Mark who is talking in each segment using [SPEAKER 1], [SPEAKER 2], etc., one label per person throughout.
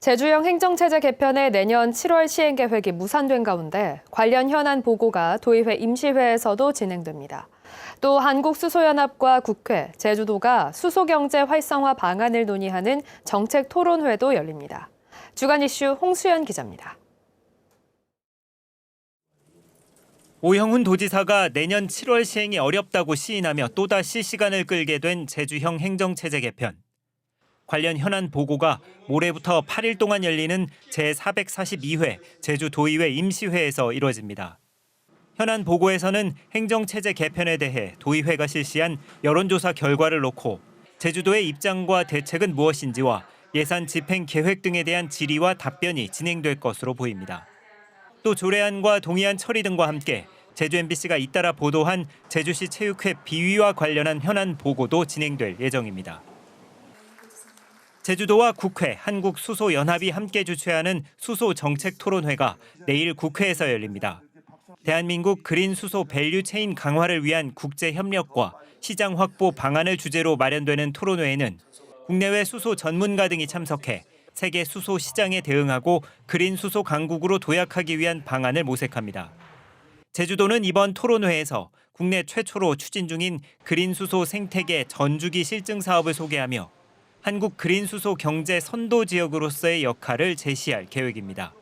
[SPEAKER 1] 제주형 행정체제 개편의 내년 7월 시행 계획이 무산된 가운데 관련 현안 보고가 도의회 임시회에서도 진행됩니다. 또 한국수소연합과 국회, 제주도가 수소경제 활성화 방안을 논의하는 정책 토론회도 열립니다. 주간 이슈 홍수연 기자입니다.
[SPEAKER 2] 오형훈 도지사가 내년 7월 시행이 어렵다고 시인하며 또다시 시간을 끌게 된 제주형 행정체제 개편. 관련 현안 보고가 모레부터 8일 동안 열리는 제442회 제주도의회 임시회에서 이뤄집니다. 현안 보고에서는 행정체제 개편에 대해 도의회가 실시한 여론조사 결과를 놓고 제주도의 입장과 대책은 무엇인지와 예산 집행 계획 등에 대한 질의와 답변이 진행될 것으로 보입니다. 또 조례안과 동의안 처리 등과 함께 제주 MBC가 잇따라 보도한 제주시 체육회 비위와 관련한 현안 보고도 진행될 예정입니다. 제주도와 국회, 한국수소연합이 함께 주최하는 수소정책토론회가 내일 국회에서 열립니다. 대한민국 그린 수소 밸류체인 강화를 위한 국제협력과 시장 확보 방안을 주제로 마련되는 토론회에는 국내외 수소 전문가 등이 참석해 세계 수소 시장에 대응하고 그린 수소 강국으로 도약하기 위한 방안을 모색합니다. 제주도는 이번 토론회에서 국내 최초로 추진 중인 그린 수소 생태계 전주기 실증 사업을 소개하며 한국 그린 수소 경제 선도 지역으로서의 역할을 제시할 계획입니다.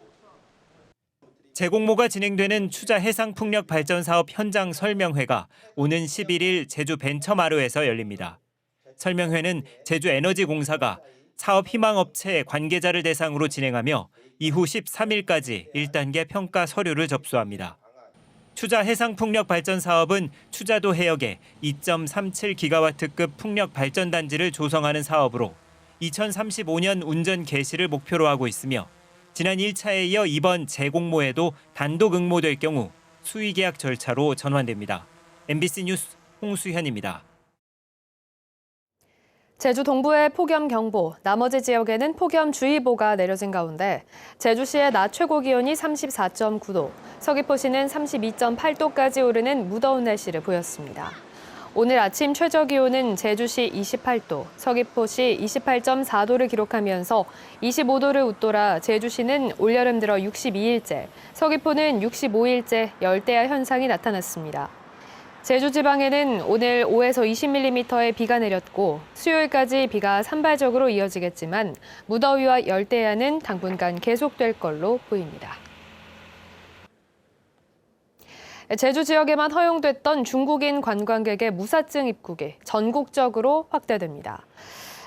[SPEAKER 2] 재공모가 진행되는 추자 해상풍력 발전 사업 현장 설명회가 오는 11일 제주 벤처마루에서 열립니다. 설명회는 제주에너지공사가 사업 희망업체 관계자를 대상으로 진행하며 이후 13일까지 1단계 평가 서류를 접수합니다. 추자 해상풍력 발전 사업은 추자도 해역에 2.37기가와트급 풍력 발전단지를 조성하는 사업으로 2035년 운전 개시를 목표로 하고 있으며 지난 1차에 이어 이번 재공모에도 단독 응모될 경우 수의계약 절차로 전환됩니다. MBC 뉴스 홍수현입니다.
[SPEAKER 1] 제주 동부에 폭염경보, 나머지 지역에는 폭염주의보가 내려진 가운데 제주시의 낮 최고 기온이 34.9도, 서귀포시는 32.8도까지 오르는 무더운 날씨를 보였습니다. 오늘 아침 최저 기온은 제주시 28도, 서귀포시 28.4도를 기록하면서 25도를 웃돌아 제주시는 올여름 들어 62일째, 서귀포는 65일째 열대야 현상이 나타났습니다. 제주 지방에는 오늘 5에서 20mm의 비가 내렸고 수요일까지 비가 산발적으로 이어지겠지만 무더위와 열대야는 당분간 계속될 걸로 보입니다. 제주 지역에만 허용됐던 중국인 관광객의 무사증 입국이 전국적으로 확대됩니다.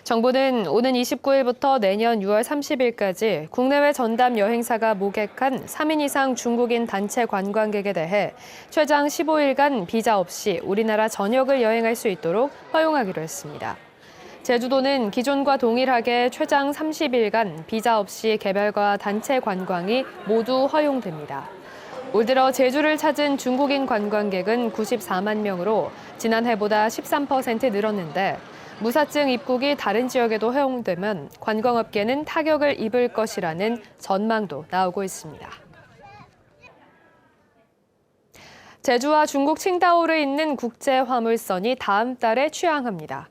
[SPEAKER 1] 정부는 오는 29일부터 내년 6월 30일까지 국내외 전담 여행사가 모객한 3인 이상 중국인 단체 관광객에 대해 최장 15일간 비자 없이 우리나라 전역을 여행할 수 있도록 허용하기로 했습니다. 제주도는 기존과 동일하게 최장 30일간 비자 없이 개별과 단체 관광이 모두 허용됩니다. 올 들어 제주를 찾은 중국인 관광객은 94만 명으로 지난해보다 13% 늘었는데 무사증 입국이 다른 지역에도 허용되면 관광업계는 타격을 입을 것이라는 전망도 나오고 있습니다. 제주와 중국 칭다오를 잇는 국제화물선이 다음 달에 취항합니다.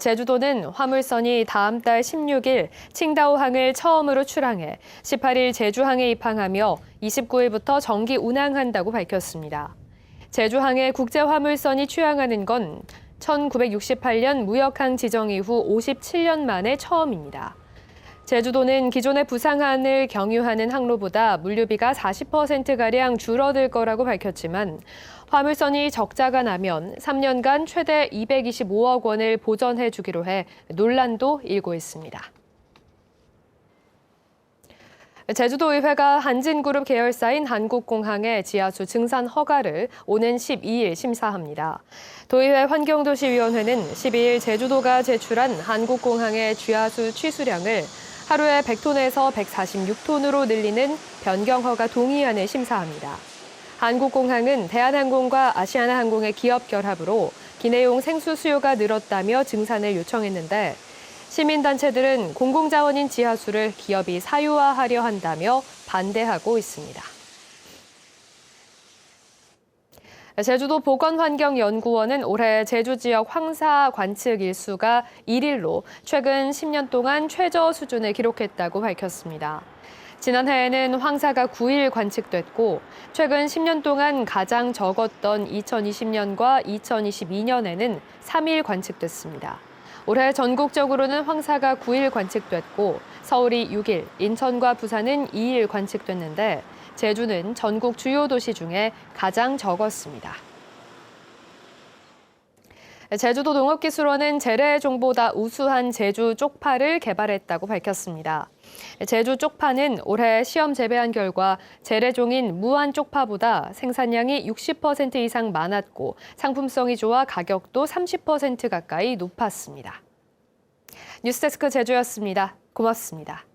[SPEAKER 1] 제주도는 화물선이 다음 달 16일 칭다오항을 처음으로 출항해 18일 제주항에 입항하며 29일부터 정기 운항한다고 밝혔습니다. 제주항에 국제화물선이 취항하는 건 1968년 무역항 지정 이후 57년 만에 처음입니다. 제주도는 기존의 부상항을 경유하는 항로보다 물류비가 40%가량 줄어들 거라고 밝혔지만 화물선이 적자가 나면 3년간 최대 225억 원을 보전해 주기로 해 논란도 일고 있습니다. 제주도의회가 한진그룹 계열사인 한국공항의 지하수 증산 허가를 오는 12일 심사합니다. 도의회 환경도시위원회는 12일 제주도가 제출한 한국공항의 지하수 취수량을 하루에 100톤에서 146톤으로 늘리는 변경 허가 동의안을 심사합니다. 한국공항은 대한항공과 아시아나항공의 기업 결합으로 기내용 생수 수요가 늘었다며 증산을 요청했는데 시민단체들은 공공자원인 지하수를 기업이 사유화하려 한다며 반대하고 있습니다. 제주도 보건환경연구원은 올해 제주 지역 황사 관측 일수가 1일로 최근 10년 동안 최저 수준을 기록했다고 밝혔습니다. 지난해에는 황사가 9일 관측됐고 최근 10년 동안 가장 적었던 2020년과 2022년에는 3일 관측됐습니다. 올해 전국적으로는 황사가 9일 관측됐고 서울이 6일, 인천과 부산은 2일 관측됐는데 제주는 전국 주요 도시 중에 가장 적었습니다. 제주도 농업기술원은 재래종보다 우수한 제주 쪽파를 개발했다고 밝혔습니다. 제주 쪽파는 올해 시험 재배한 결과 재래종인 무안 쪽파보다 생산량이 60% 이상 많았고 상품성이 좋아 가격도 30% 가까이 높았습니다. 뉴스데스크 제주였습니다. 고맙습니다.